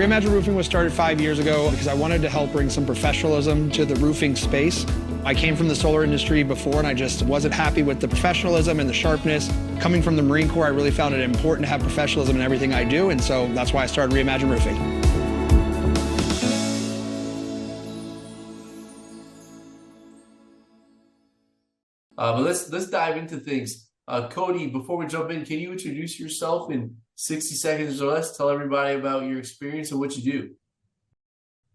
Reimagine Roofing was started 5 years ago because I wanted to help bring some professionalism to the roofing space. I came from the solar industry before and I just wasn't happy with the professionalism and the sharpness. Coming from the Marine Corps, I really found it important to have professionalism in everything I do, and so that's why I started Reimagine Roofing. But let's dive into things. Kody, before we jump in, can you introduce yourself in 60 seconds or less? Tell everybody about your experience and what you do.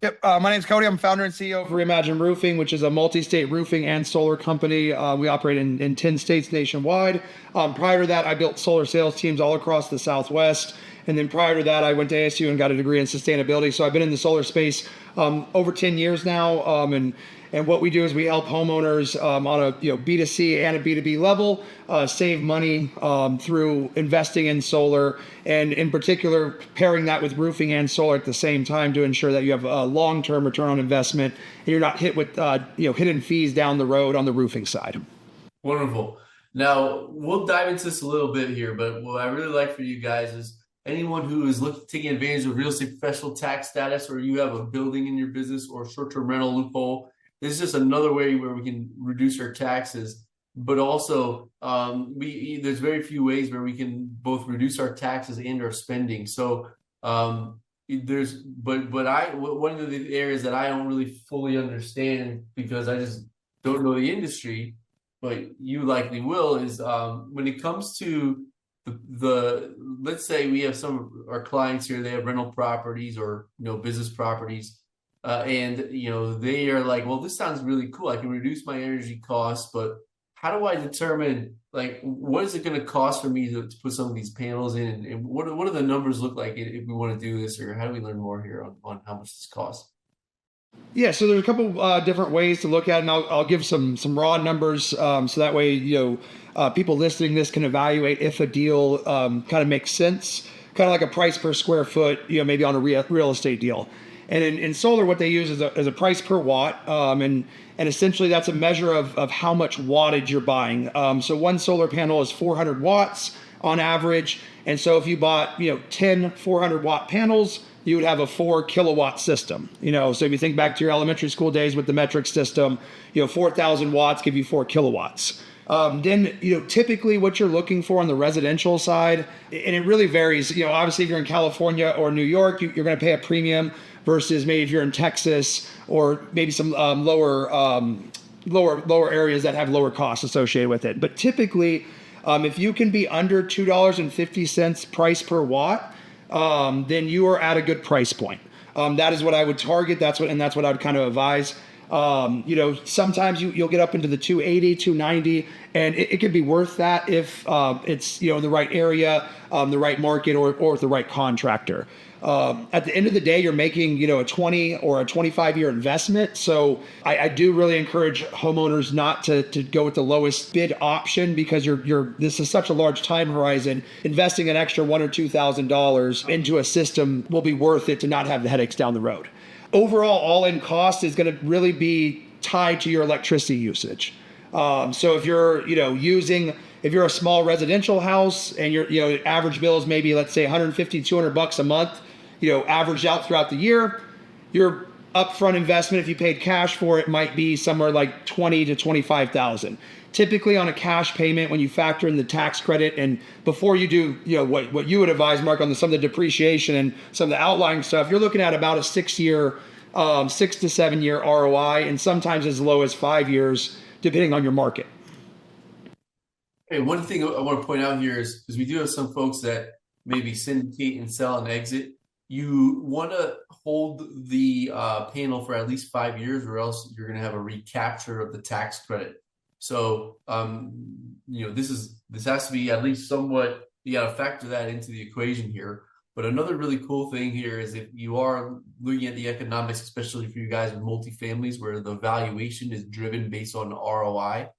Yep, my name's Kody. I'm founder and CEO of Reimagine Roofing, which is a multi-state roofing and solar company. We operate in 10 states nationwide. Prior to that, I built solar sales teams all across the Southwest. And then prior to that, I went to ASU and got a degree in sustainability. So I've been in the solar space over 10 years now. And what we do is we help homeowners on a B2C and a B2B level save money through investing in solar, and in particular pairing that with roofing and solar at the same time to ensure that you have a long-term return on investment and you're not hit with hidden fees down the road on the roofing side. Wonderful. Now we'll dive into this a little bit here, but what I really like for you guys is anyone who is taking advantage of real estate professional tax status, or you have a building in your business or short-term rental loophole. This is just another way where we can reduce our taxes, but also there's very few ways where we can both reduce our taxes and our spending. So one of the areas that I don't really fully understand because I just don't know the industry, but you likely will, is when it comes to let's say we have some of our clients here, they have rental properties or business properties. And they are like, well, this sounds really cool. I can reduce my energy costs, but how do I determine what is it going to cost for me to put some of these panels in, and what do the numbers look like if we want to do this, or how do we learn more here on how much this costs? Yeah, so there's a couple different ways to look at it, and I'll give some raw numbers so that way people listening to this can evaluate if a deal kind of makes sense, kind of like a price per square foot, maybe on a real estate deal. And in solar, what they use is a price per watt, and essentially that's a measure of how much wattage you're buying. So one solar panel is 400 watts on average, and so if you bought 10 400-watt panels, you would have a 4 kilowatt system. So if you think back to your elementary school days with the metric system, 4,000 watts give you 4 kilowatts. Then typically what you're looking for on the residential side, and it really varies. Obviously if you're in California or New York, you're going to pay a premium versus maybe if you're in Texas or maybe some lower areas that have lower costs associated with it. But typically, if you can be under $2.50 price per watt, then you are at a good price point. That is what I would target. That's what I would kind of advise. Sometimes you'll get up into the 280, 290, and it could be worth that if it's in the right area, the right market, or with the right contractor. At the end of the day, you're making a 20 or a 25-year investment. So I do really encourage homeowners not to go with the lowest bid option, because this is such a large time horizon. Investing an extra $1,000 or $2,000 into a system will be worth it to not have the headaches down the road. Overall, all-in cost is going to really be tied to your electricity usage. So if you're if you're a small residential house and your average bill is maybe, let's say, $150, $200 a month, averaged out throughout the year, your upfront investment, if you paid cash for it, might be somewhere like $20,000 to $25,000. Typically on a cash payment, when you factor in the tax credit, and before you do what you would advise, Mark, on some of the depreciation and some of the outlying stuff, you're looking at about a 6 to 7 year ROI, and sometimes as low as 5 years, depending on your market. Hey, one thing I want to point out here is, because we do have some folks that maybe syndicate and sell and exit, you want to hold the panel for at least 5 years, or else you're going to have a recapture of the tax credit. So, this has to be at least somewhat, you got to factor that into the equation here. But another really cool thing here is if you are looking at the economics, especially for you guys with multifamilies, where the valuation is driven based on ROI,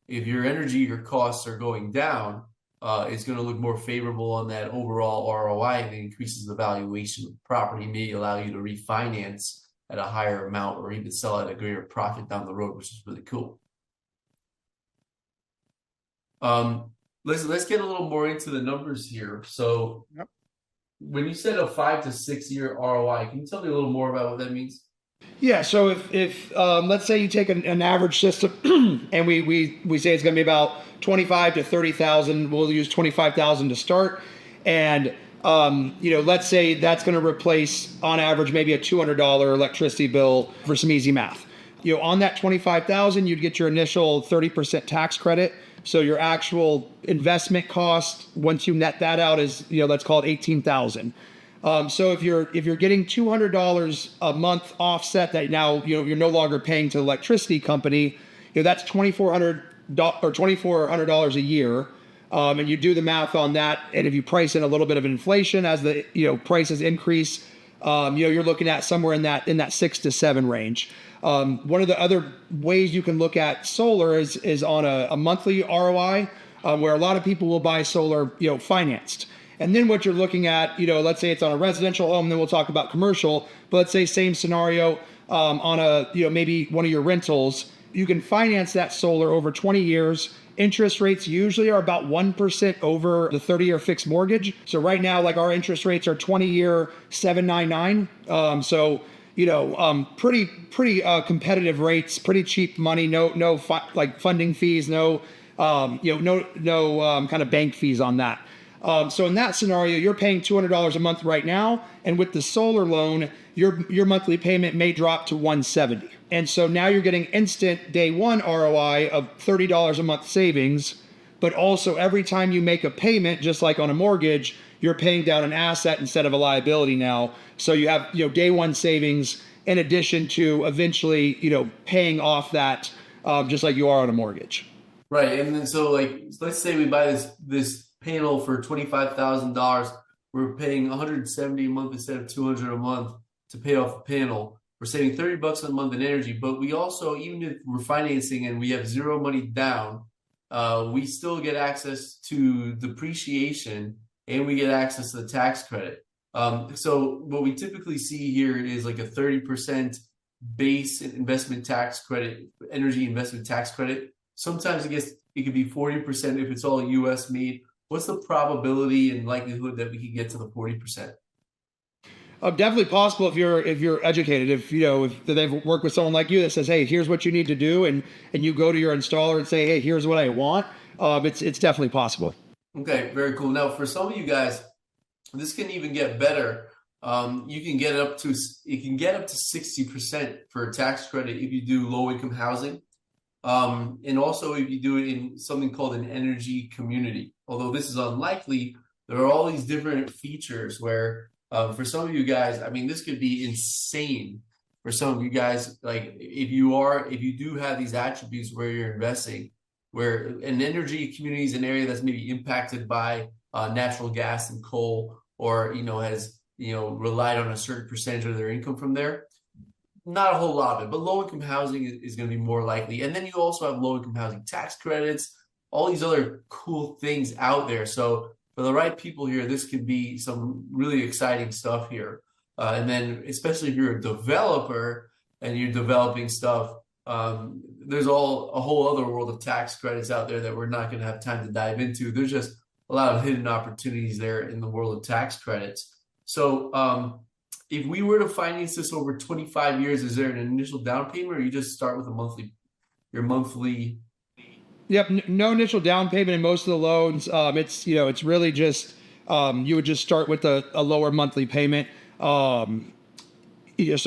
if your your costs are going down, it's going to look more favorable on that overall ROI, and it increases the valuation of the property, may allow you to refinance at a higher amount or even sell at a greater profit down the road, which is really cool. Let's get a little more into the numbers here. So, when you said a 5 to 6 year ROI, can you tell me a little more about what that means? Yeah. So if let's say you take an average system, and we say it's going to be about 25 to 30,000. We'll use 25,000 to start, and let's say that's going to replace on average maybe a $200 electricity bill for some easy math. On that 25,000, you'd get your initial 30% tax credit. So your actual investment cost, once you net that out, is let's call it 18,000. So if you're getting $200 a month offset that now you're no longer paying to the electricity company, that's $2,400 a year. And you do the math on that, and if you price in a little bit of inflation as the prices increase, you're looking at somewhere in that 6 to 7 range. One of the other ways you can look at solar is on a monthly ROI, where a lot of people will buy solar financed. And then what you're looking at, let's say it's on a residential home, then we'll talk about commercial. But let's say same scenario on a maybe one of your rentals, you can finance that solar over 20 years. Interest rates usually are about 1% over the 30-year fixed mortgage. So right now, like our interest rates are 20-year 7.99. So pretty competitive rates, pretty cheap money, no funding fees, no kind of bank fees on that. So in that scenario, you're paying $200 a month right now, and with the solar loan, your monthly payment may drop to $170. And so now you're getting instant day one ROI of $30 a month savings, but also every time you make a payment, just like on a mortgage, you're paying down an asset instead of a liability now. So you have day one savings in addition to eventually paying off that just like you are on a mortgage. Right. And then so let's say we buy this panel for $25,000. We're paying $170 a month instead of $200 a month to pay off the panel. We're saving $30 a month in energy, but we also, even if we're financing and we have zero money down, we still get access to depreciation and we get access to the tax credit. So what we typically see here is like a 30% base investment tax credit, energy investment tax credit. Sometimes it could be 40% if it's all US made. What's the probability and likelihood that we can get to the 40%? Definitely possible if you're educated. If they've worked with someone like you that says, hey, here's what you need to do, and you go to your installer and say, hey, here's what I want. It's definitely possible. Okay, very cool. Now, for some of you guys, this can even get better. You can get up to 60% for a tax credit if you do low income housing. And also if you do it in something called an energy community. Although this is unlikely, there are all these different features where for some of you guys, I mean, this could be insane for some of you guys. Like if you do have these attributes where you're investing, where an energy community is an area that's maybe impacted by natural gas and coal, or has relied on a certain percentage of their income from there. Not a whole lot of it, but low-income housing is going to be more likely. And then you also have low-income housing tax credits, all these other cool things out there. So for the right people here, this could be some really exciting stuff here. And then especially if you're a developer and you're developing stuff, there's a whole other world of tax credits out there that we're not going to have time to dive into. There's just a lot of hidden opportunities there in the world of tax credits. So if we were to finance this over 25 years, is there an initial down payment, or you just start with your monthly? Yep, no initial down payment in most of the loans. It's really just you would just start with a lower monthly payment. So that's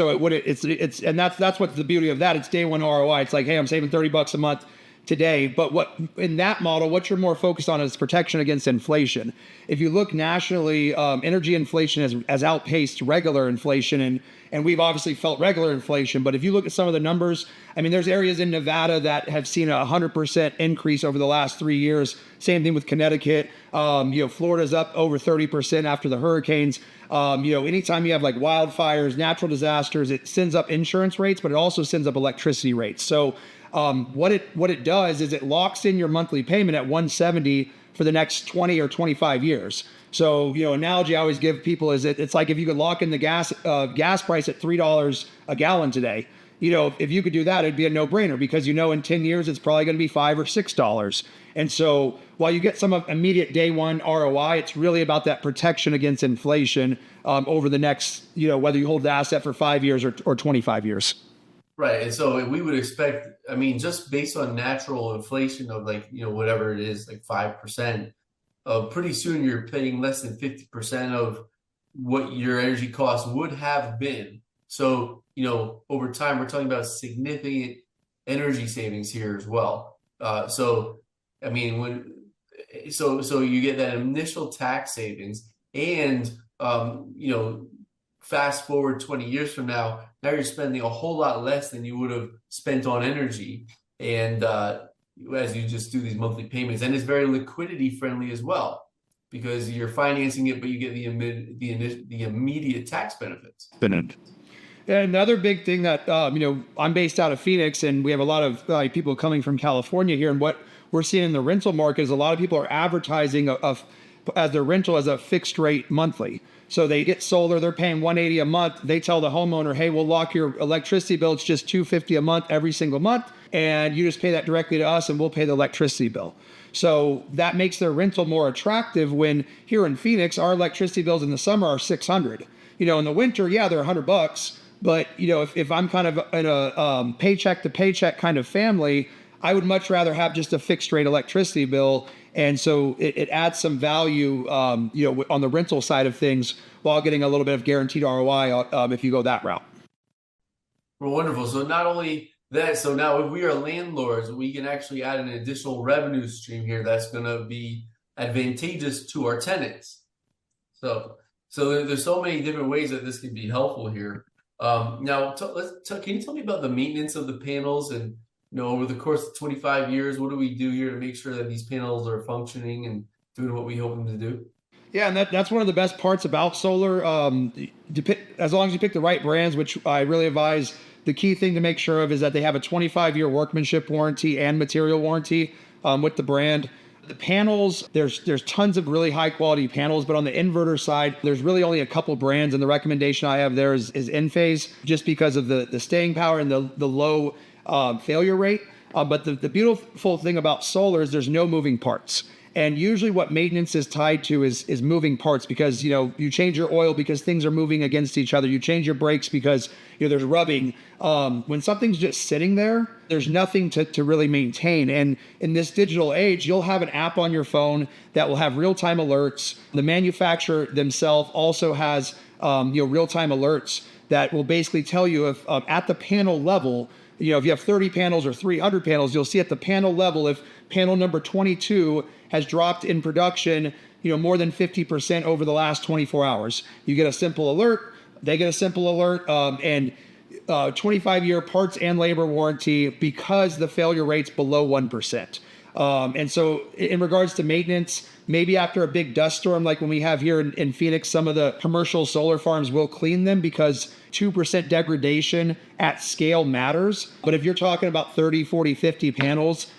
what's the beauty of that. It's day one ROI. It's like, hey, I'm saving $30 a month today. But what in that model, what you're more focused on is protection against inflation. If you look nationally, energy inflation has outpaced regular inflation, and we've obviously felt regular inflation. But if you look at some of the numbers, I mean, there's areas in Nevada that have seen a 100% increase over the last 3 years. Same thing with Connecticut. Florida's up over 30% after the hurricanes. Anytime you have like wildfires, natural disasters, it sends up insurance rates, but it also sends up electricity rates. So what it does is it locks in your monthly payment at $170 for the next 20 or 25 years. So, analogy I always give people is it's like if you could lock in the gas price at $3 a gallon today. If you could do that, it'd be a no-brainer because in 10 years it's probably going to be $5 or $6. And so while you get some of immediate day one ROI, it's really about that protection against inflation over the next, whether you hold the asset for 5 years or 25 years. Right. And so we would expect, I mean, just based on natural inflation of like, whatever it is, like 5%, pretty soon you're paying less than 50% of what your energy costs would have been. So, over time, we're talking about significant energy savings here as well. I mean, so you get that initial tax savings and, fast forward 20 years from now you're spending a whole lot less than you would have spent on energy. And as you just do these monthly payments, and it's very liquidity friendly as well, because you're financing it, but you get the immediate tax benefits. And another big thing that, I'm based out of Phoenix, and we have a lot of people coming from California here. And what we're seeing in the rental market is a lot of people are advertising as their rental as a fixed rate monthly. So they get solar, they're paying $180 a month. They tell the homeowner, hey, we'll lock your electricity bill. It's just $250 a month every single month. And you just pay that directly to us and we'll pay the electricity bill. So that makes their rental more attractive when here in Phoenix, our electricity bills in the summer are $600. In the winter, yeah, they're $100. But, if I'm kind of in a paycheck to paycheck kind of family, I would much rather have just a fixed rate electricity bill. And so it adds some value, on the rental side of things while getting a little bit of guaranteed ROI if you go that route. Well, wonderful. So not only that, so now if we are landlords, we can actually add an additional revenue stream here that's going to be advantageous to our tenants. So there's so many different ways that this can be helpful here. Now, can you tell me about the maintenance of the panels and over the course of 25 years, what do we do here to make sure that these panels are functioning and doing what we hope them to do? Yeah, and that's one of the best parts about solar. As long as you pick the right brands, which I really advise, the key thing to make sure of is that they have a 25-year workmanship warranty and material warranty with the brand. The panels, there's tons of really high quality panels, but on the inverter side, there's really only a couple brands, and the recommendation I have there is Enphase, just because of the staying power and the low failure rate. But the beautiful thing about solar is there's no moving parts. And usually what maintenance is tied to is moving parts, because, you change your oil because things are moving against each other. You change your brakes because, there's rubbing. When something's just sitting there, there's nothing to really maintain. And in this digital age, you'll have an app on your phone that will have real-time alerts. The manufacturer themselves also has, real-time alerts that will basically tell you if at the panel level, if you have 30 panels or 300 panels, you'll see at the panel level if panel number 22 has dropped in production, more than 50% over the last 24 hours. You get a simple alert, they get a simple alert, and 25-year parts and labor warranty because the failure rate's below 1%. And so in regards to maintenance, maybe after a big dust storm like when we have here in Phoenix, some of the commercial solar farms will clean them because 2% degradation at scale matters. But if you're talking about 30, 40, 50 panels,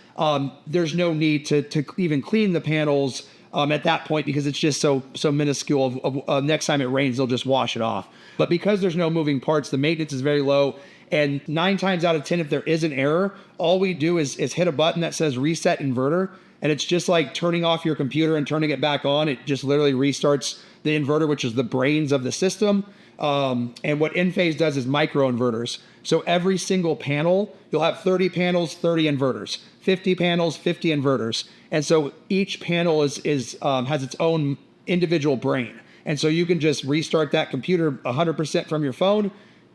there's no need to even clean the panels at that point, because it's just so minuscule. Next time it rains, they'll just wash it off. But because there's no moving parts, the maintenance is very low. And 9 times out of 10, if there is an error, all we do is hit a button that says reset inverter. And it's just like turning off your computer and turning it back on. It just literally restarts the inverter, which is the brains of the system. And what Enphase does is micro inverters. So every single panel, you'll have 30 panels, 30 inverters, 50 panels, 50 inverters. And so each panel has its own individual brain. And so you can just restart that computer 100% from your phone,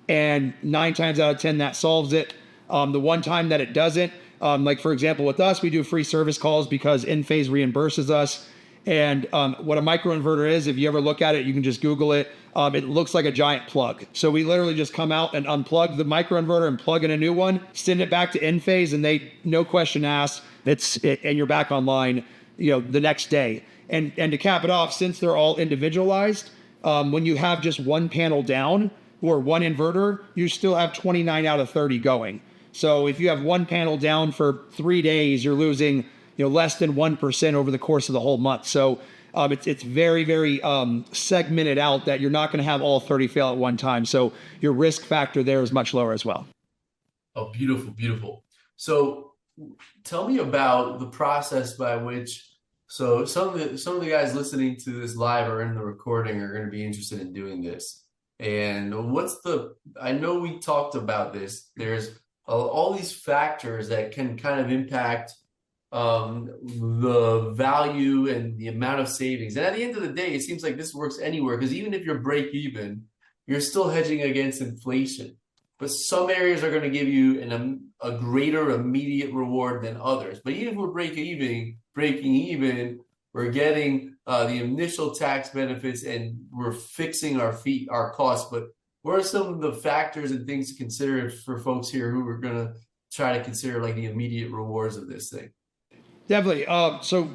and 9 times out of 10 that solves it. The one time that it doesn't, like for example with us, we do free service calls because Enphase reimburses us. And what a microinverter is, if you ever look at it, you can just Google it. It looks like a giant plug. So we literally just come out and unplug the microinverter and plug in a new one, send it back to Enphase, and they, no question asked, and you're back online, the next day. And to cap it off, since they're all individualized, when you have just one panel down or one inverter, you still have 29 out of 30 going. So if you have one panel down for 3 days, you're losing less than 1% over the course of the whole month. So it's very, very segmented out that you're not going to have all 30 fail at one time. So your risk factor there is much lower as well. Oh, beautiful, beautiful. So tell me about the process by which, so some of the guys listening to this live or in the recording are going to be interested in doing this. And I know we talked about this. There's all these factors that can kind of impact the value and the amount of savings. And at the end of the day, it seems like this works anywhere because even if you're break even, you're still hedging against inflation. But some areas are going to give you a greater immediate reward than others. But even if we're breaking even, we're getting the initial tax benefits and we're fixing our costs. But what are some of the factors and things to consider for folks here who are going to try to consider like the immediate rewards of this thing? Definitely. So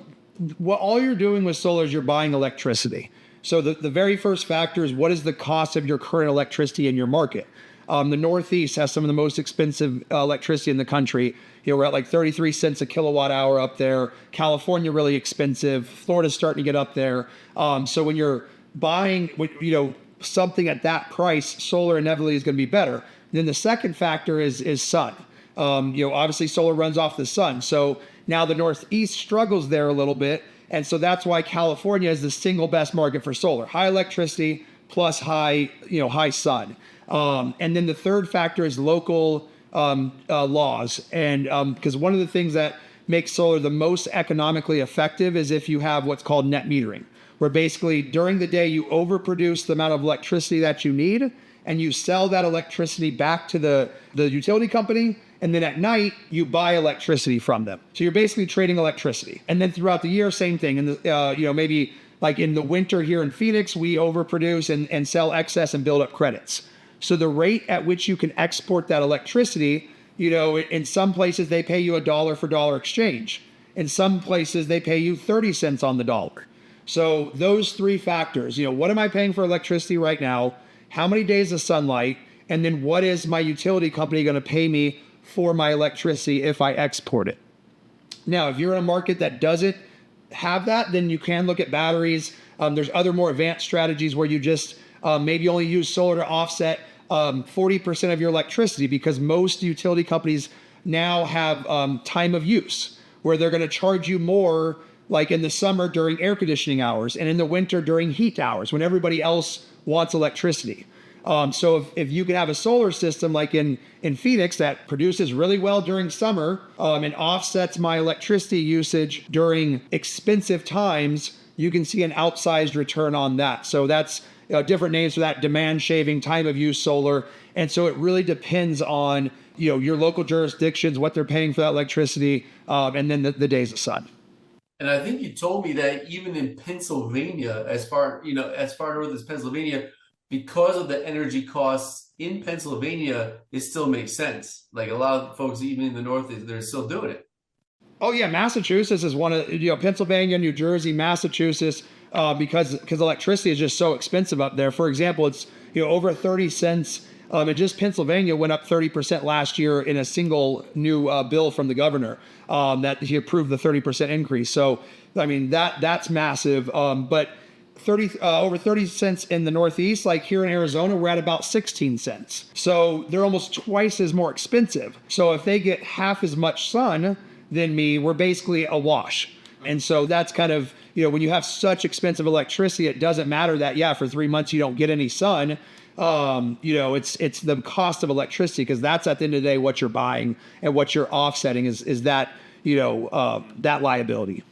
what all you're doing with solar is you're buying electricity. So the very first factor is what is the cost of your current electricity in your market? The Northeast has some of the most expensive electricity in the country. You know, we're at like 33 cents a kilowatt hour up there. California, really expensive. Florida's starting to get up there. So when you're buying, something at that price, solar inevitably is going to be better. Then the second factor is sun. Obviously solar runs off the sun. So now the Northeast struggles there a little bit. And so that's why California is the single best market for solar. High electricity plus high sun. And then the third factor is local laws. And because one of the things that makes solar the most economically effective is if you have what's called net metering, where basically during the day you overproduce the amount of electricity that you need and you sell that electricity back to the utility company. And then at night, you buy electricity from them. So you're basically trading electricity. And then throughout the year, same thing. And maybe like in the winter here in Phoenix, we overproduce and sell excess and build up credits. So the rate at which you can export that electricity, in some places they pay you $1 for dollar exchange. In some places they pay you 30 cents on the dollar. So those three factors, what am I paying for electricity right now? How many days of sunlight? And then what is my utility company going to pay me for my electricity if I export it? Now, if you're in a market that doesn't have that, then you can look at batteries. There's other more advanced strategies where you just maybe only use solar to offset 40% of your electricity, because most utility companies now have time of use where they're going to charge you more, like in the summer during air conditioning hours and in the winter during heat hours when everybody else wants electricity. So if you can have a solar system like in Phoenix that produces really well during summer and offsets my electricity usage during expensive times, you can see an outsized return on that. So that's different names for that: demand shaving, time of use solar. And so it really depends on your local jurisdictions, what they're paying for that electricity, and then the days of sun. And I think you told me that even in Pennsylvania, as far north as Pennsylvania, because of the energy costs in Pennsylvania, it still makes sense. Like a lot of folks, even in the Northeast, they're still doing it. Oh yeah, Massachusetts is one of Pennsylvania, New Jersey, Massachusetts, because electricity is just so expensive up there. For example, it's over 30 cents. And just Pennsylvania went up 30% last year in a single new bill from the governor that he approved the 30% increase. So I mean that's massive. But over 30 cents in the Northeast, like here in Arizona, we're at about 16 cents. So they're almost twice as more expensive. So if they get half as much sun than me, we're basically a wash. And so that's kind of, when you have such expensive electricity, it doesn't matter that, for 3 months you don't get any sun. It's the cost of electricity, because that's at the end of the day what you're buying, and what you're offsetting is that, that liability.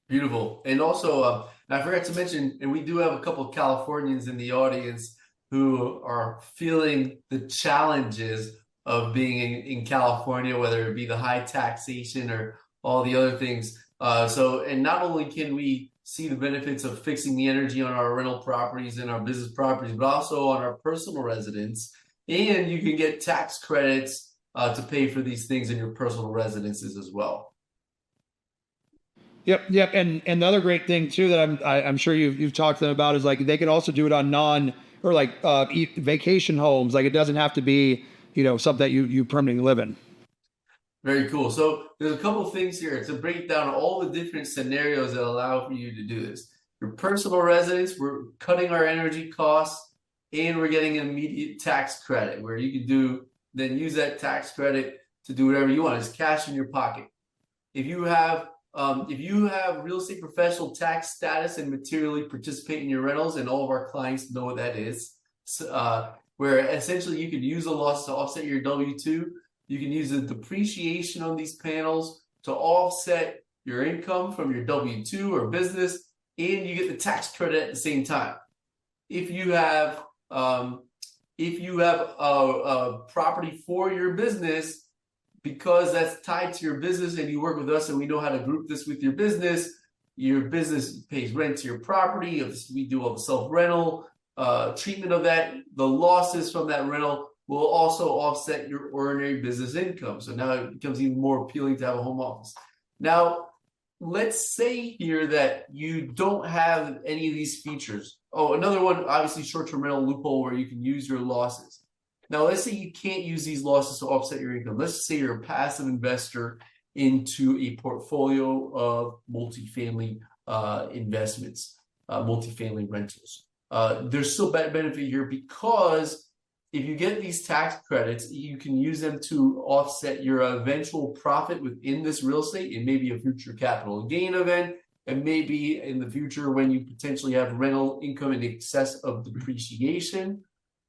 Beautiful. And also, I forgot to mention, and we do have a couple of Californians in the audience who are feeling the challenges of being in California, whether it be the high taxation or all the other things. And not only can we see the benefits of fixing the energy on our rental properties and our business properties, but also on our personal residence. And you can get tax credits to pay for these things in your personal residences as well. Yep. And the other great thing too that I'm sure you've talked to them about is like they can also do it on vacation homes. Like it doesn't have to be something that you permanently live in. Very cool. So there's a couple of things here to break down all the different scenarios that allow for you to do this. Your personal residence, we're cutting our energy costs, and we're getting an immediate tax credit where you can then use that tax credit to do whatever you want. It's cash in your pocket. if you have real estate professional tax status and materially participate in your rentals, and all of our clients know what that is, where essentially you could use a loss to offset your W-2. You can use the depreciation on these panels to offset your income from your W-2 or business, and you get the tax credit at the same time. If you have a property for your business, because that's tied to your business and you work with us and we know how to group this with your business pays rent to your property. We do all the self-rental treatment of that. The losses from that rental will also offset your ordinary business income. So now it becomes even more appealing to have a home office. Now, let's say here that you don't have any of these features. Oh, another one, obviously short-term rental loophole where you can use your losses. Now, let's say you can't use these losses to offset your income. Let's say you're a passive investor into a portfolio of multifamily investments, multifamily rentals. There's still benefit here because if you get these tax credits, you can use them to offset your eventual profit within this real estate. It may be a future capital gain event, and maybe in the future when you potentially have rental income in excess of depreciation.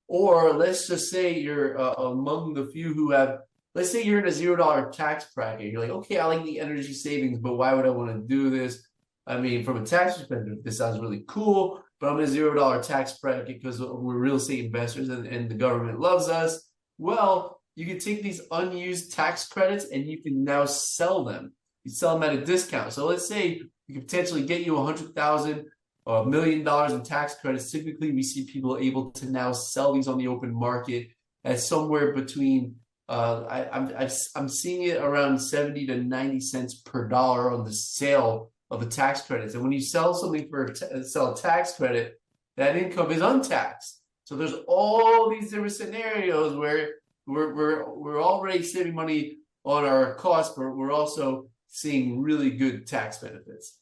Or let's just say you're among the few who have, let's say you're in a $0 tax bracket. You're like, okay, I like the energy savings, but why would I want to do this? I mean, from a tax perspective, this sounds really cool, but I'm in a $0 tax bracket because we're real estate investors and the government loves us. Well, you can take these unused tax credits and you can now sell them. You sell them at a discount. So let's say we could potentially get you $100,000 or $1 million in tax credits. Typically, we see people able to now sell these on the open market at somewhere between I'm seeing it around 70 to 90 cents per dollar on the sale of the tax credits. And when you sell something sell a tax credit, that income is untaxed. So there's all these different scenarios where we're already saving money on our costs, but we're also seeing really good tax benefits.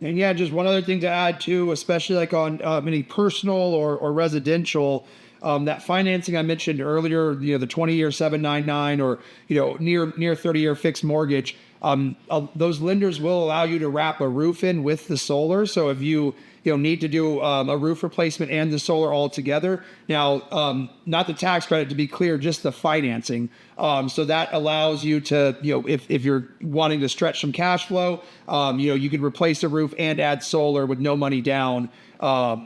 And yeah, just one other thing to add too, especially like on any personal or residential, that financing I mentioned earlier, the 20-year 799 or near 30-year fixed mortgage, those lenders will allow you to wrap a roof in with the solar. So if you need to do a roof replacement and the solar all together, now not the tax credit, to be clear, just the financing. So that allows you to if you're wanting to stretch some cash flow, you can replace the roof and add solar with no money down,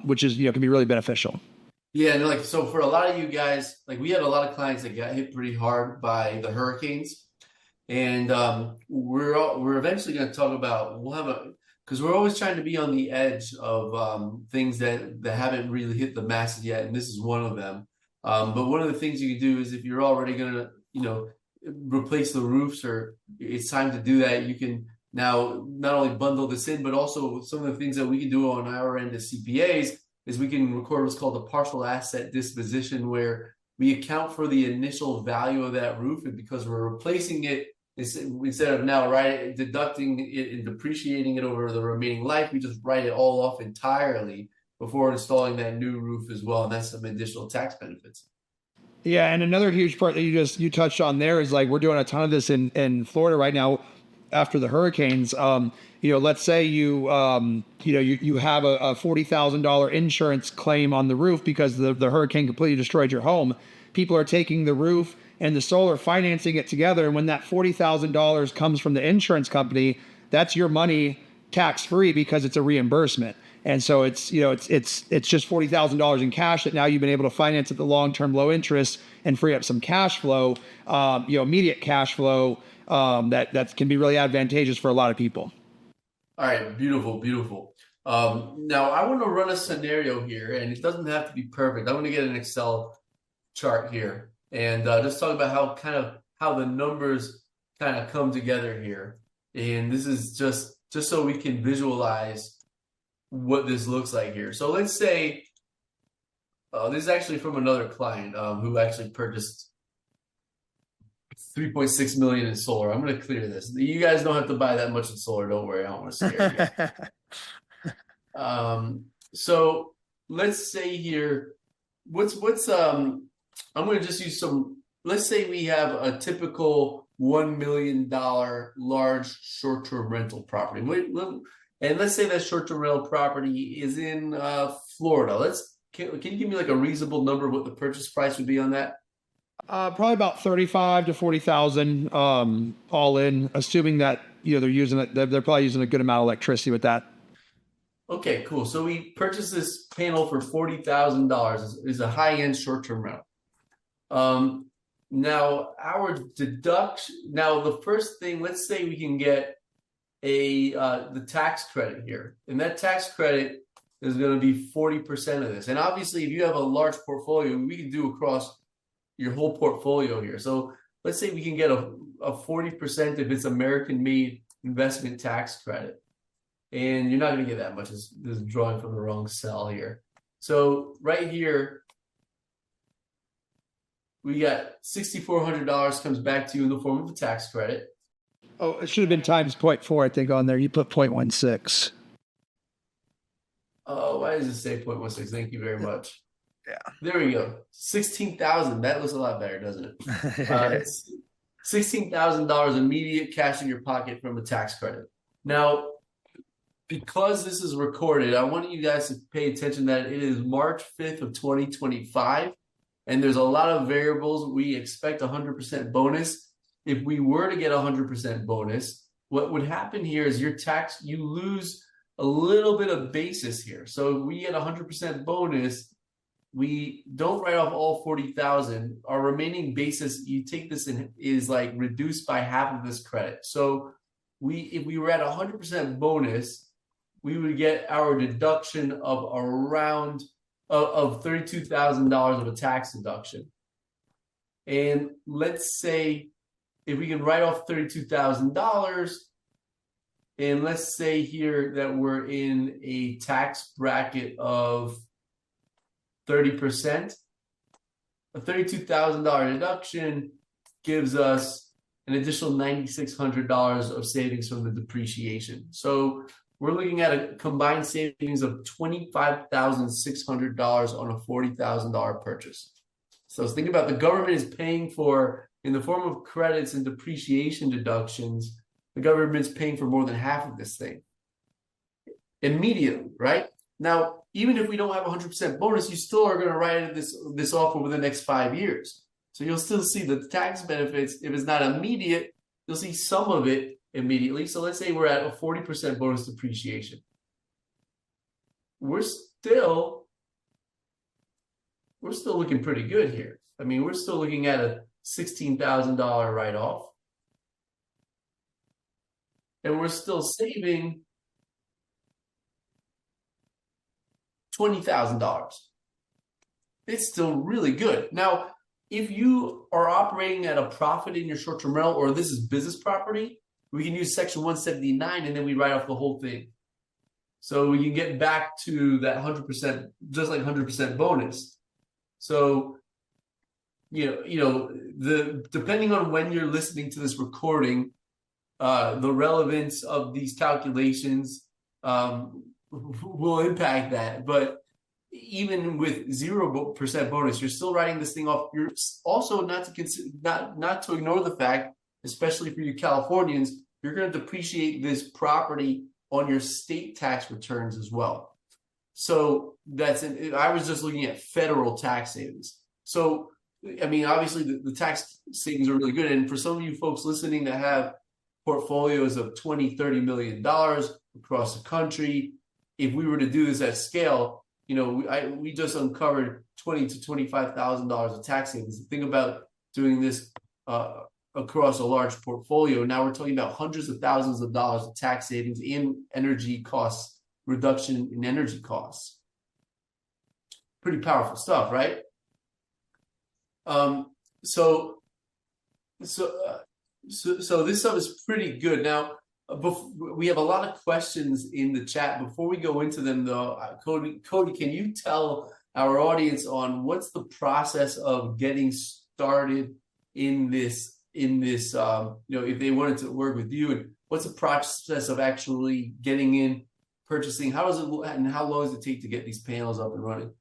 which is can be really beneficial. Yeah, and so for a lot of you guys, we had a lot of clients that got hit pretty hard by the hurricanes. And we're eventually going to talk about, because we're always trying to be on the edge of things that haven't really hit the masses yet, and this is one of them. But one of the things you can do is if you're already going to replace the roofs, or it's time to do that, you can now not only bundle this in, but also some of the things that we can do on our end as CPAs is we can record what's called a partial asset disposition, where we account for the initial value of that roof, and because we're replacing it, instead of now deducting it and depreciating it over the remaining life, we just write it all off entirely before installing that new roof as well, and that's some additional tax benefits. Yeah, and another huge part that you touched on there is we're doing a ton of this in Florida right now after the hurricanes. Let's say you have a $40,000 insurance claim on the roof because the hurricane completely destroyed your home. People are taking the roof and the solar, financing it together, and when that $40,000 comes from the insurance company, that's your money tax free because it's a reimbursement. And so it's just $40,000 in cash that now you've been able to finance at the long-term low interest and free up some cash flow, immediate cash flow that can be really advantageous for a lot of people. All right, beautiful, beautiful. Now I want to run a scenario here, and it doesn't have to be perfect. I want to get an Excel chart here and just talk about how the numbers kind of come together here. And this is just so we can visualize what this looks like here. So let's say this is actually from another client who actually purchased $3.6 million in solar. I'm going to clear this. You guys don't have to buy that much in solar. Don't worry. I don't want to scare you. So let's say here, I'm going to just use let's say we have a typical $1 million large short-term rental property. And let's say that short-term rental property is in Florida. Can you give me like a reasonable number of what the purchase price would be on that? Probably about 35 to 40,000, all in, assuming that, they're using it. They're probably using a good amount of electricity with that. Okay, cool. So we purchased this panel for $40,000. Is a high-end short-term rental. Now our deduction. Now the first thing, let's say we can get the tax credit here, and that tax credit is going to be 40% of this. And obviously, if you have a large portfolio, we can do across your whole portfolio here. So let's say we can get a 40% if it's American-made investment tax credit. And you're not going to get that much. This is drawing from the wrong cell here. So right here, we got $6,400 comes back to you in the form of a tax credit. Oh, it should have been times 0.4, I think, on there. You put 0.16. Oh, why does it say 0.16? Thank you very much. Yeah. There we go. 16,000. That looks a lot better, doesn't it? $16,000 immediate cash in your pocket from a tax credit. Now, because this is recorded, I want you guys to pay attention that it is March 5th of 2025, and there's a lot of variables. We expect 100% bonus. If we were to get 100% bonus, what would happen here is you lose a little bit of basis here. So if we get 100% bonus, we don't write off all 40,000. Our remaining basis, you take this in, is like reduced by half of this credit. So if we were at 100% bonus, we would get our deduction of around of $32,000 of a tax deduction. And let's say if we can write off $32,000, and let's say here that we're in a tax bracket of 30%, a $32,000 deduction gives us an additional $9,600 of savings from the depreciation. So we're looking at a combined savings of $25,600 on a $40,000 purchase. So think about the government is paying for, in the form of credits and depreciation deductions, the government's paying for more than half of this thing immediately, right? Now, even if we don't have 100% bonus, you still are going to write this off over the next 5 years. So you'll still see the tax benefits. If it's not immediate, you'll see some of it immediately. So let's say we're at a 40% bonus depreciation. We're still looking pretty good here. I mean, we're still looking at a $16,000 write-off. And we're still saving $20,000. It's still really good. Now, if you are operating at a profit in your short-term rental, or this is business property, we can use Section 179 and then we write off the whole thing. So we can get back to that 100%, just like 100% bonus. So, depending on when you're listening to this recording, the relevance of these calculations will impact that. But even with 0% bonus, you're still writing this thing off. You're also not to ignore the fact, especially for you Californians, you're going to depreciate this property on your state tax returns as well. So I was just looking at federal tax savings. So, I mean, obviously the tax savings are really good. And for some of you folks listening that have portfolios of $20, $30 million across the country, if we were to do this at scale, we just uncovered $20,000 to $25,000 of tax savings. Think about doing this across a large portfolio. Now we're talking about hundreds of thousands of dollars of tax savings in energy costs, reduction in energy costs. Pretty powerful stuff, right? So this stuff is pretty good. Now, we have a lot of questions in the chat. Before we go into them, though, Kody, can you tell our audience on what's the process of getting started in this? If they wanted to work with you, and what's the process of actually getting in, purchasing? How long does it take to get these panels up and running?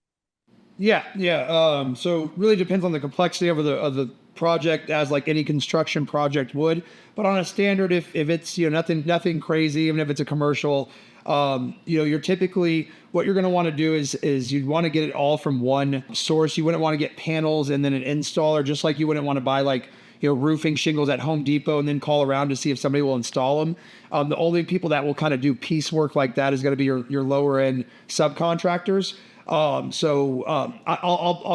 Yeah. So it really depends on the complexity of the project as like any construction project would. But on a standard, if it's, nothing crazy, even if it's a commercial, you're typically, what you're going to want to do is you'd want to get it all from one source. You wouldn't want to get panels and then an installer, just like you wouldn't want to buy like, roofing shingles at Home Depot and then call around to see if somebody will install them. The only people that will kind of do piecework like that is going to be your lower end subcontractors. I'll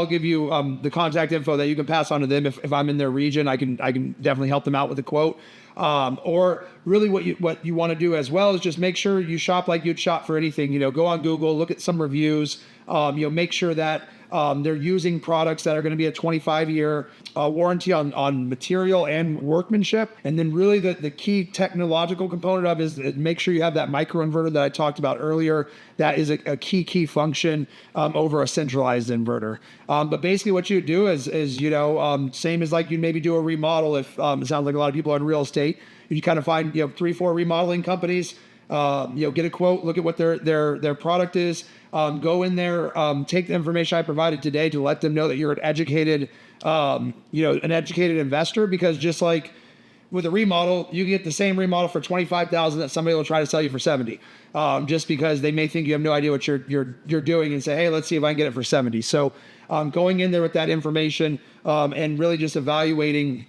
give you the contact info that you can pass on to them. If I'm in their region, I can definitely help them out with a quote. Or really what you want to do as well is just make sure you shop like you'd shop for anything. Go on Google, look at some reviews, make sure that they're using products that are going to be a 25-year warranty on material and workmanship. And then really the key technological component of is make sure you have that microinverter that I talked about earlier. That is a key function over a centralized inverter. But basically what you do is same as like you maybe do a remodel. If it sounds like a lot of people are in real estate, you kind of find 3-4 remodeling companies. Get a quote, look at what their product is, go in there, take the information I provided today to let them know that you're an educated investor, because just like with a remodel, you can get the same remodel for $25,000 that somebody will try to sell you for $70, just because they may think you have no idea what you're doing and say, hey, let's see if I can get it for $70. So going in there with that information and really just evaluating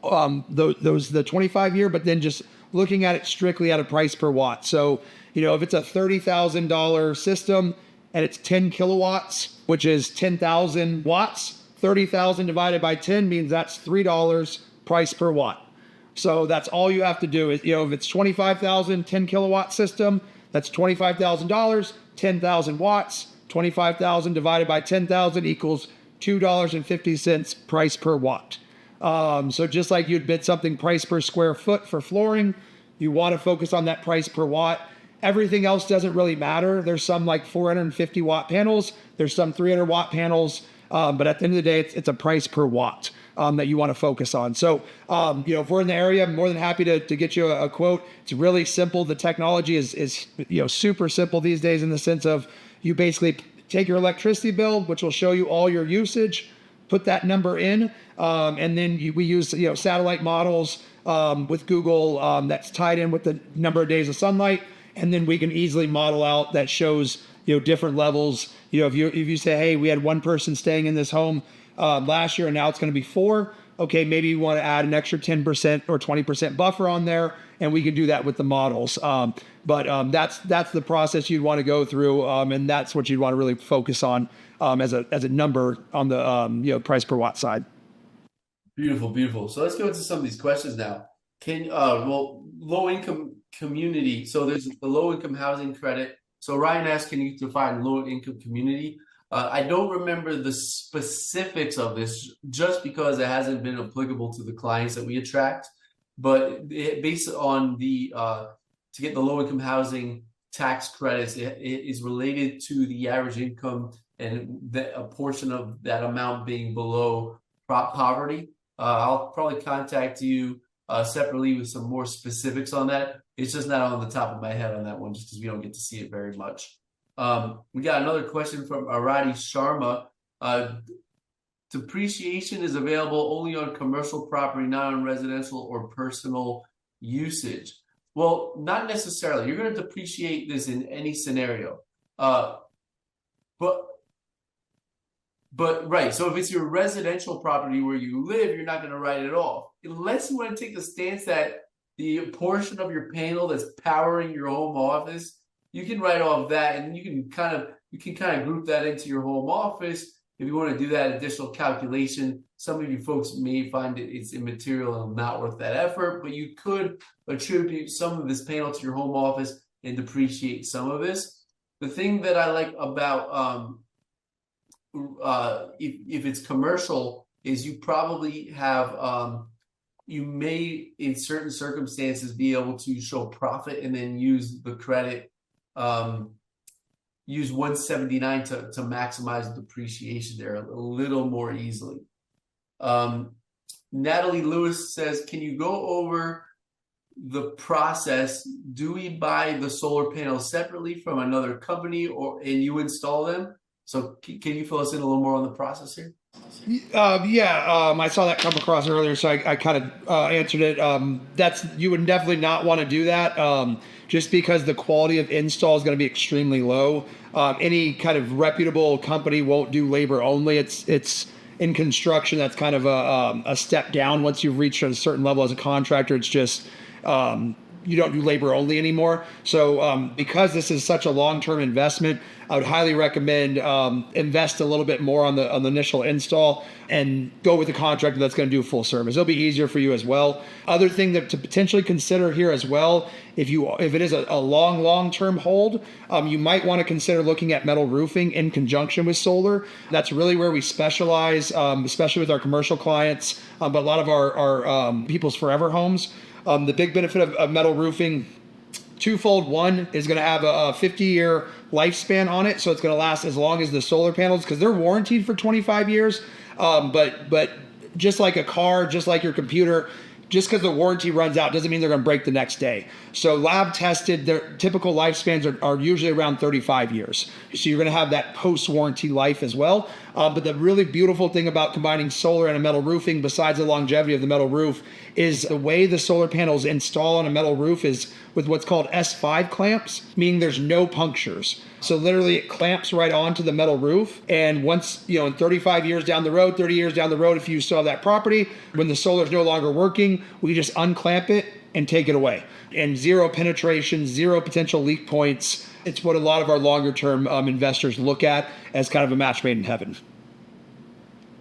the 25-year, but then just looking at it strictly at a price per watt. So, if it's a $30,000 system and it's 10 kilowatts, which is 10,000 watts, 30,000 divided by 10 means that's $3 price per watt. So that's all you have to do is, if it's 25,000, 10 kilowatt system, that's $25,000, 10,000 watts, 25,000 divided by 10,000 equals $2.50 price per watt. So just like you'd bid something price per square foot for flooring, you want to focus on that price per watt. Everything else doesn't really matter. There's some like 450 watt panels. There's some 300 watt panels. But at the end of the day, it's a price per watt that you want to focus on. So, if we're in the area, I'm more than happy to get you a quote. It's really simple. The technology is super simple these days in the sense of you basically take your electricity bill, which will show you all your usage, put that number in, and then we use satellite models with Google that's tied in with the number of days of sunlight, and then we can easily model out that shows different levels. If you say, hey, we had one person staying in this home last year and now it's going to be 4. Okay, maybe you want to add an extra 10% or 20% buffer on there, and we can do that with the models. But that's the process you'd want to go through, and that's what you'd want to really focus on as a number on the price per watt side. Beautiful. So let's go into some of these questions now. Low income community. So there's the low income housing credit. So Ryan asked, can you define low income community? I don't remember the specifics of this just because it hasn't been applicable to the clients that we attract. But based on to get the low income housing tax credits, it is related to the average income and a portion of that amount being below poverty. I'll probably contact you separately with some more specifics on that. It's just not on the top of my head on that one, just because we don't get to see it very much. We got another question from Arati Sharma. Depreciation is available only on commercial property, not on residential or personal usage. Well, not necessarily. You're going to depreciate this in any scenario. But right, so if it's your residential property where you live, you're not going to write it off. Unless you want to take the stance that the portion of your panel that's powering your home office, you can write off that, and you can kind of group that into your home office. If you want to do that additional calculation, some of you folks may find it's immaterial and not worth that effort, but you could attribute some of this panel to your home office and depreciate some of this. The thing that I like about if it's commercial is you probably have you may in certain circumstances be able to show profit and then use the credit, use 179 to maximize depreciation there a little more easily. Natalie Lewis says, can you go over the process? Do we buy the solar panels separately from another company and you install them? So can you fill us in a little more on the process here? I saw that come across earlier, so I kind of answered it. That's you would definitely not want to do that, just because the quality of install is going to be extremely low. Any kind of reputable company won't do labor only. It's in construction. That's kind of a step down once you've reached a certain level as a contractor. It's just you don't do labor only anymore. So because this is such a long-term investment, I would highly recommend invest a little bit more on the initial install and go with a contractor that's going to do full service. It'll be easier for you as well. Other thing that to potentially consider here as well, if it is a long-term hold, you might want to consider looking at metal roofing in conjunction with solar. That's really where we specialize, especially with our commercial clients, but a lot of our people's forever homes. The big benefit of metal roofing, twofold. One is going to have a 50-year lifespan on it, so it's going to last as long as the solar panels because they're warranted for 25 years. But just like a car, just like your computer, just because the warranty runs out doesn't mean they're going to break the next day. So lab tested, their typical lifespans are usually around 35 years. So you're going to have that post-warranty life as well. But the really beautiful thing about combining solar and a metal roofing, besides the longevity of the metal roof, is the way the solar panels install on a metal roof is with what's called S5 clamps, meaning there's no punctures. So literally it clamps right onto the metal roof. And once, in 35 years down the road, 30 years down the road, if you still have that property, when the solar is no longer working, we just unclamp it and take it away. And zero penetration, zero potential leak points. It's what a lot of our longer term investors look at as kind of a match made in heaven.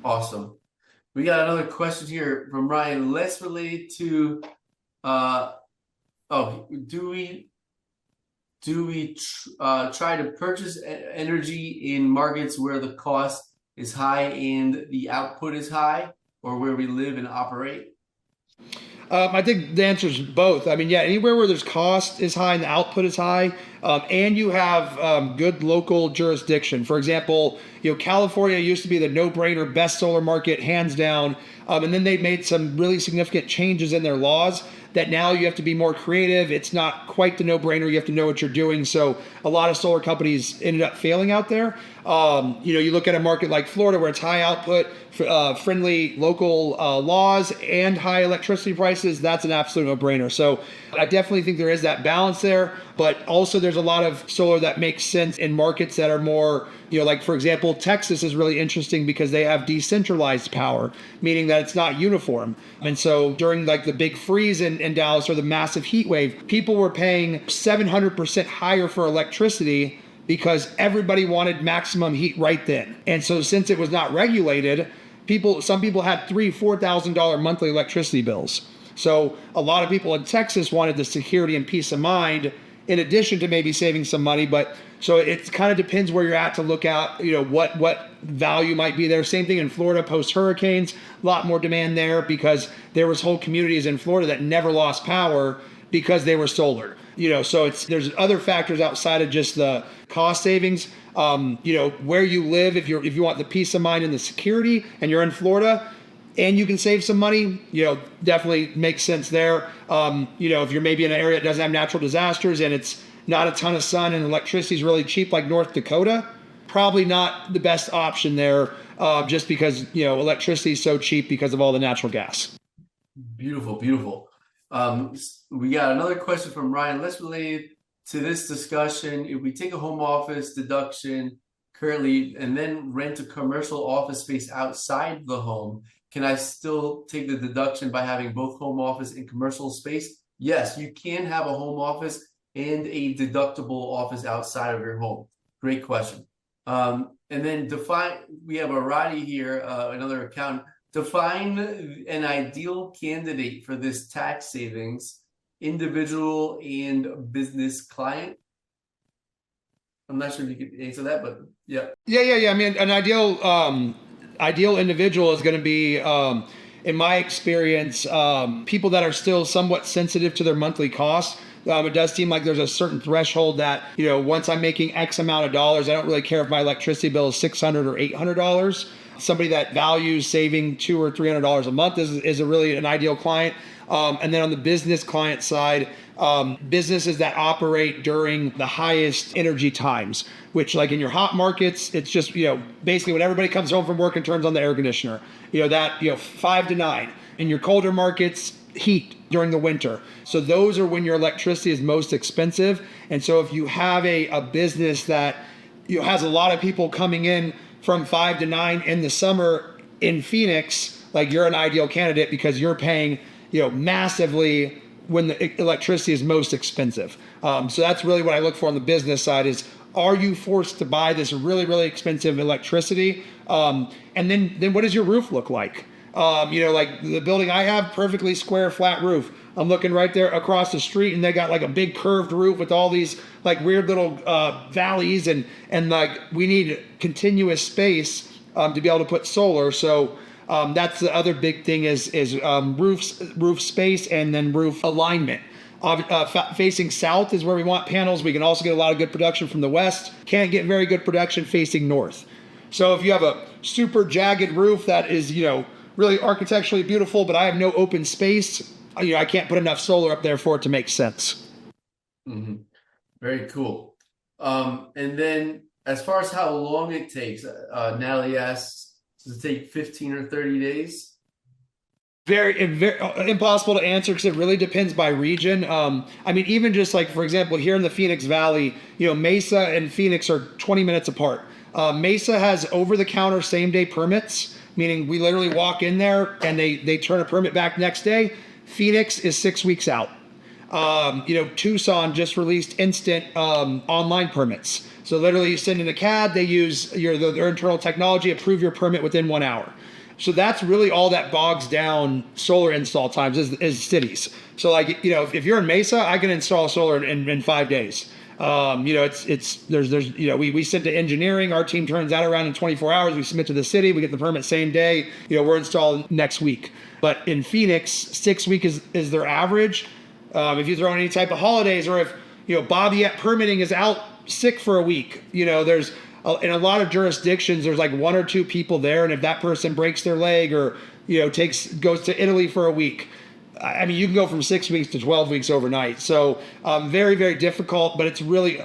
Awesome. We got another question here from Ryan, less related to, do we try to purchase energy in markets where the cost is high and the output is high, or where we live and operate? I think the answer is both. I mean, yeah, anywhere where there's cost is high and the output is high, and you have good local jurisdiction. For example, California used to be the no-brainer best solar market, hands down, and then they made some really significant changes in their laws that now you have to be more creative. It's not quite the no-brainer. You have to know what you're doing. So a lot of solar companies ended up failing out there. You look at a market like Florida where it's high output, friendly local laws, and high electricity prices. That's an absolute no-brainer. So I definitely think there is that balance there. But also there's a lot of solar that makes sense in markets that are more, like for example, Texas is really interesting because they have decentralized power, meaning that it's not uniform. And so during like the big freeze in Dallas or the massive heat wave, people were paying 700% higher for electricity because everybody wanted maximum heat right then. And so since it was not regulated, some people had $3,000-$4,000 monthly electricity bills. So a lot of people in Texas wanted the security and peace of mind in addition to maybe saving some money. But so it kind of depends where you're at to look at, what value might be there. Same thing in Florida post hurricanes, a lot more demand there because there was whole communities in Florida that never lost power because they were solar. So there's other factors outside of just the cost savings. Where you live, if you want the peace of mind and the security and you're in Florida and you can save some money, definitely makes sense there. If you're maybe in an area that doesn't have natural disasters and it's not a ton of sun and electricity is really cheap like North Dakota, probably not the best option there, just because, electricity is so cheap because of all the natural gas. Beautiful, beautiful. We got another question from Ryan, less related to this discussion. If we take a home office deduction currently and then rent a commercial office space outside the home, can I still take the deduction by having both home office and commercial space? Yes, you can have a home office and a deductible office outside of your home. Great question. And then we have a Roddy here, another accountant. Define an ideal candidate for this tax savings, individual and business client. I'm not sure if you could answer that, but yeah. Yeah. I mean, an ideal individual is going to be, in my experience, people that are still somewhat sensitive to their monthly costs. It does seem like there's a certain threshold that, once I'm making X amount of dollars, I don't really care if my electricity bill is $600 or $800. Somebody that values saving $200 or $300 a month is an ideal client. And then on the business client side, businesses that operate during the highest energy times, which like in your hot markets, it's just, basically when everybody comes home from work and turns on the air conditioner, 5 to 9. In your colder markets, heat during the winter. So those are when your electricity is most expensive. And so if you have a business that has a lot of people coming in from 5 to 9 in the summer in Phoenix, like you're an ideal candidate because you're paying, massively when the electricity is most expensive. So that's really what I look for on the business side is, are you forced to buy this really, really expensive electricity? And then what does your roof look like? Like the building I have, perfectly square, flat roof. I'm looking right there across the street, and they got like a big curved roof with all these like weird little valleys, and like we need continuous space to be able to put solar. So that's the other big thing is roof space and then roof alignment. Facing south is where we want panels. We can also get a lot of good production from the west. Can't get very good production facing north. So if you have a super jagged roof that is, really architecturally beautiful, but I have no open space, I can't put enough solar up there for it to make sense. Mm-hmm. Very cool. And then as far as how long it takes, Natalie asks, does it take 15 or 30 days? Very impossible to answer because it really depends by region. Even just like, for example, here in the Phoenix Valley, Mesa and Phoenix are 20 minutes apart. Mesa has over-the-counter same-day permits, meaning we literally walk in there and they turn a permit back next day. Phoenix is 6 weeks out. Tucson just released instant online permits. So literally you send in a CAD, they use their internal technology, approve your permit within 1 hour. So that's really all that bogs down solar install times is cities. So like, if you're in Mesa, I can install solar in 5 days. We send to engineering, our team turns that around in 24 hours. We submit to the city, we get the permit same day, we're installing next week. But in Phoenix, 6 weeks is their average. If you throw in any type of holidays, or if, Bobbyette permitting is out sick for a week, there's in a lot of jurisdictions, there's like 1 or 2 people there. And if that person breaks their leg or, goes to Italy for a week, you can go from 6 weeks to 12 weeks overnight. So very, very difficult, but it's really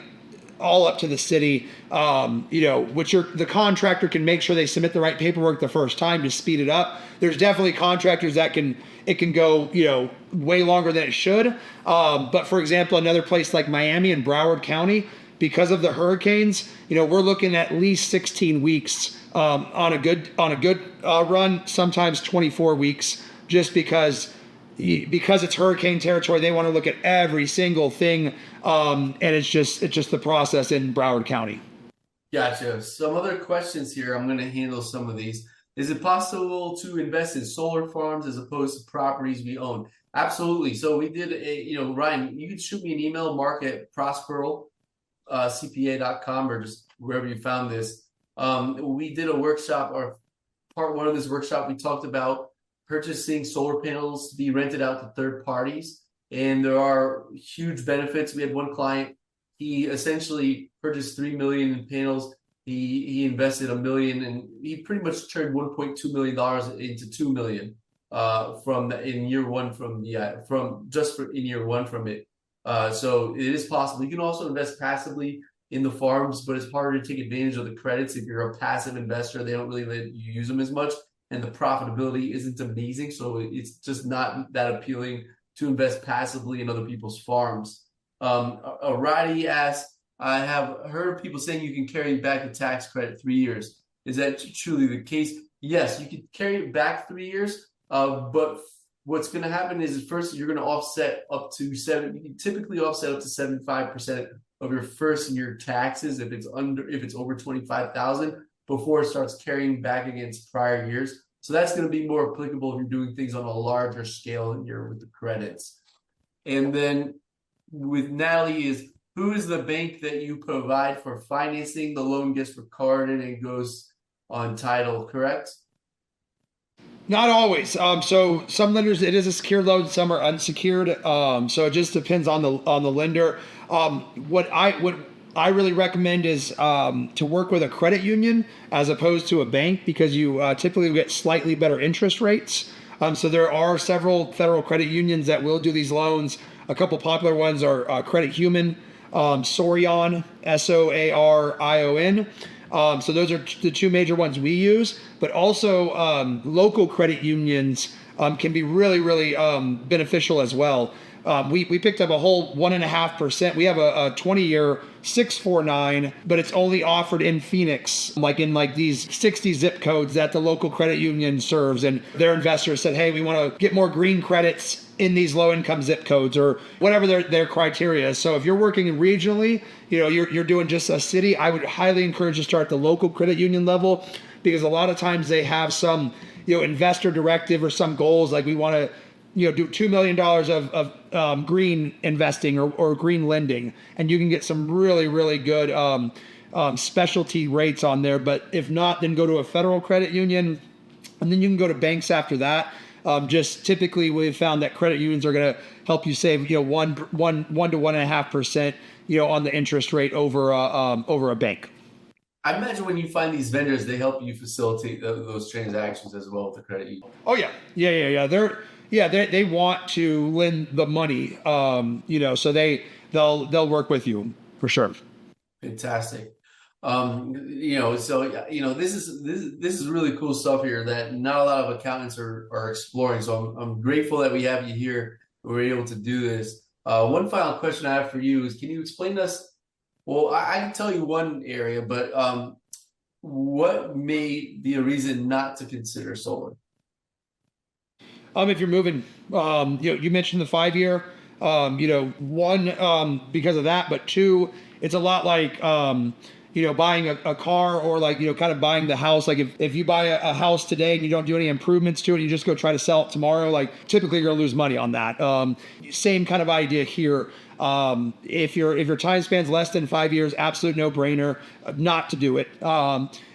all up to the city, the contractor can make sure they submit the right paperwork the first time to speed it up. There's definitely contractors that it can go, way longer than it should. But for example, another place like Miami and Broward County, because of the hurricanes, we're looking at least 16 weeks on a good run, sometimes 24 weeks, just because it's hurricane territory. They want to look at every single thing, and it's just the process in Broward County. Gotcha. Some other questions here. I'm going to handle some of these. Is it possible to invest in solar farms as opposed to properties we own? Absolutely. So we did Ryan, you can shoot me an email, Mark at Prosperl CPA.com, or just wherever you found this. We did a workshop, or part 1 of this workshop, we talked about purchasing solar panels to be rented out to third parties. And there are huge benefits. We had one client, he essentially purchased 3 million in panels. He invested $1 million, and he pretty much turned $1.2 million into $2 million in year one from it. So it is possible. You can also invest passively in the farms, but it's harder to take advantage of the credits. If you're a passive investor, they don't really let you use them as much, and the profitability isn't amazing. So it's just not that appealing to invest passively in other people's farms. Roddy asks, I have heard people saying you can carry back a tax credit 3 years. Is that truly the case? Yes, you can carry it back 3 years, but what's going to happen is first you're going to offset up to you can typically offset up to 75% of your first year taxes if it's over 25,000 before it starts carrying back against prior years. So that's going to be more applicable if you're doing things on a larger scale in here with the credits. And then with Natalie is, who is the bank that you provide for financing? The loan gets recorded and goes on title, correct? Not always. So some lenders, it is a secured loan, some are unsecured. So it just depends on the lender. What I really recommend is to work with a credit union as opposed to a bank, because you typically get slightly better interest rates. So there are several federal credit unions that will do these loans A couple popular ones are Credit Human, Sorion, Soarion. So those are the two major ones we use, but also local credit unions can be really, really beneficial as well. We picked up a whole 1.5%. We have a 20-year 649, but it's only offered in Phoenix, like in like these 60 zip codes that the local credit union serves. And their investors said, hey, we want to get more green credits in these low income zip codes or whatever their criteria is. So if you're working regionally, you're doing just a city, I would highly encourage you to start at the local credit union level, because a lot of times they have some, investor directive or some goals, like we want to, do $2 million of green investing or green lending, and you can get some really, really good specialty rates on there. But if not, then go to a federal credit union, and then you can go to banks after that. Just typically, we've found that credit unions are going to help you save, 1 to 1.5%, on the interest rate over a bank. I imagine when you find these vendors, they help you facilitate those transactions as well with the credit union. Oh yeah. They want to lend the money, so they'll work with you for sure. Fantastic. This is really cool stuff here that not a lot of accountants are exploring. So I'm grateful that we have you here. We're able to do this. One final question I have for you is, can you explain to us? Well, I can tell you one area, but what may be a reason not to consider solar? If you're moving, you mentioned the 5 year, one, because of that, but two, it's a lot like, buying a car, or like, kind of buying the house. Like if you buy a house today and you don't do any improvements to it, and you just go try to sell it tomorrow, like typically you're gonna lose money on that. Same kind of idea here. If your time span's less than 5 years, absolute no brainer not to do it.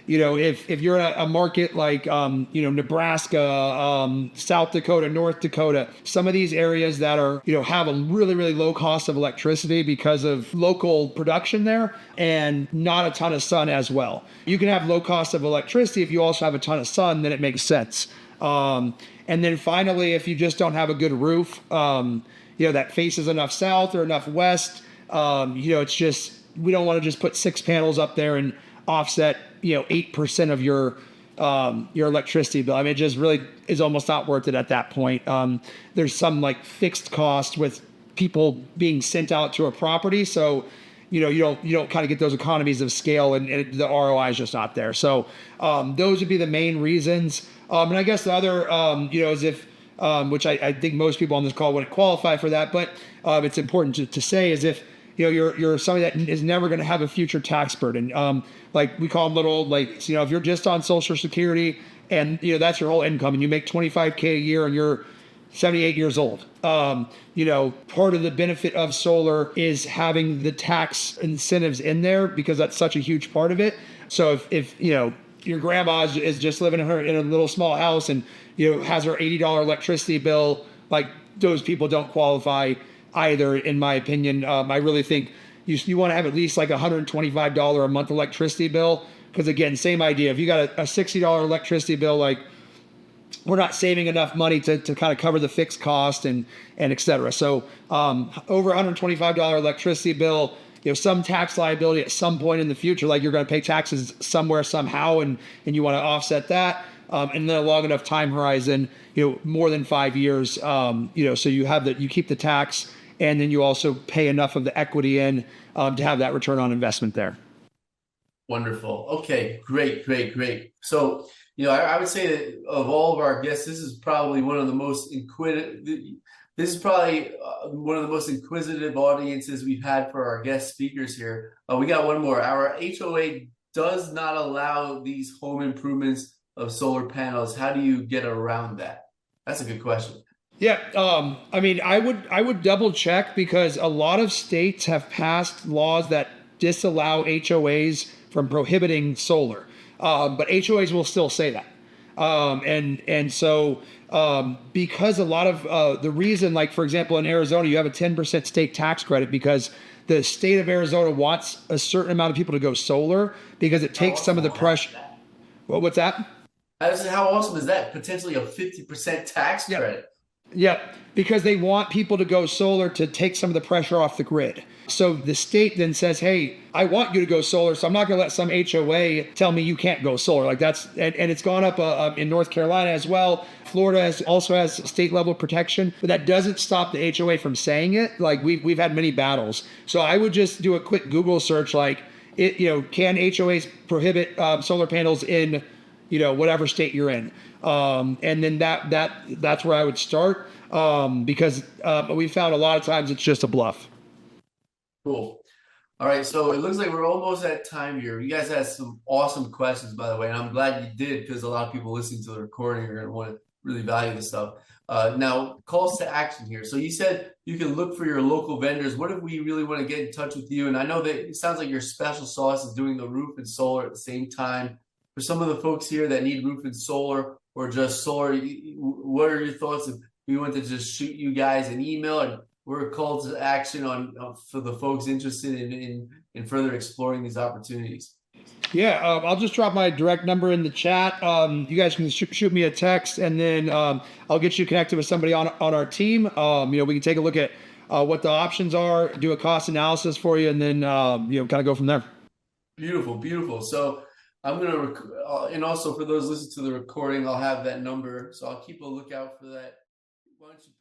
If you're in a market like, Nebraska, South Dakota, North Dakota, some of these areas that are, have a really, really low cost of electricity because of local production there, and not a ton of sun as well. You can have low cost of electricity if you also have a ton of sun, then it makes sense. And then finally, if you just don't have a good roof, that faces enough south or enough west, it's just, we don't want to just put 6 panels up there and offset 8% of your electricity bill. I mean, it just really is almost not worth it at that point. There's some like fixed cost with people being sent out to a property, so you don't kind of get those economies of scale, and the ROI is just not there. So those would be the main reasons. And I guess the other is if which I think most people on this call wouldn't qualify for that, but it's important to say, is if you're somebody that is never going to have a future tax burden. Like we call them little, like, if you're just on Social Security and, that's your whole income, and you make $25K a year and you're 78 years old, part of the benefit of solar is having the tax incentives in there, because that's such a huge part of it. So if your grandma is just living in a little small house and, has her $80 electricity bill, like those people don't qualify either, in my opinion. I really think you want to have at least like $125 a month electricity bill, because again, same idea. If you got a $60 electricity bill, like we're not saving enough money to kind of cover the fixed cost and et cetera. So over $125 electricity bill, some tax liability at some point in the future, like you're going to pay taxes somewhere somehow, and you want to offset that. And then a long enough time horizon, more than 5 years, so you keep the tax, and then you also pay enough of the equity in to have that return on investment there. Wonderful. Okay, great. So, I would say that of all of our guests, this is probably one of the most inquisitive. This is probably one of the most inquisitive audiences we've had for our guest speakers here. We got one more. Our HOA does not allow these home improvements of solar panels. How do you get around that? That's a good question. Yeah, I would double check, because a lot of states have passed laws that disallow HOAs from prohibiting solar, but HOAs will still say that. So because a lot of the reason, like for example, in Arizona, you have a 10% state tax credit because the state of Arizona wants a certain amount of people to go solar, because it takes some of the pressure. What's that? How awesome is that? Potentially a 50% tax credit. Yep, because they want people to go solar to take some of the pressure off the grid. So the state then says, "Hey, I want you to go solar, so I'm not going to let some HOA tell me you can't go solar." Like that's and it's gone up in North Carolina as well. Florida also has state level protection, but that doesn't stop the HOA from saying it. Like we've had many battles. So I would just do a quick Google search, like can HOAs prohibit solar panels in whatever state you're in, and then that's where I would start, because we found a lot of times it's just a bluff. Cool. All right, so it looks like we're almost at time here. You guys had some awesome questions, by the way, and I'm glad you did because a lot of people listening to the recording are going to want to really value this stuff. Now, calls to action here. So you said you can look for your local vendors. What if we really want to get in touch with you? And I know that it sounds like your special sauce is doing the roof and solar at the same time. For some of the folks here that need roof and solar or just solar, what are your thoughts if we want to just shoot you guys an email and we're a call to action on for the folks interested in further exploring these opportunities? Yeah, I'll just drop my direct number in the chat. You guys can shoot me a text, and then I'll get you connected with somebody on our team. We can take a look at what the options are, do a cost analysis for you, and then kind of go from there. Beautiful, beautiful. So I'm gonna, and also for those listening to the recording, I'll have that number, so I'll keep a lookout for that. Why don't you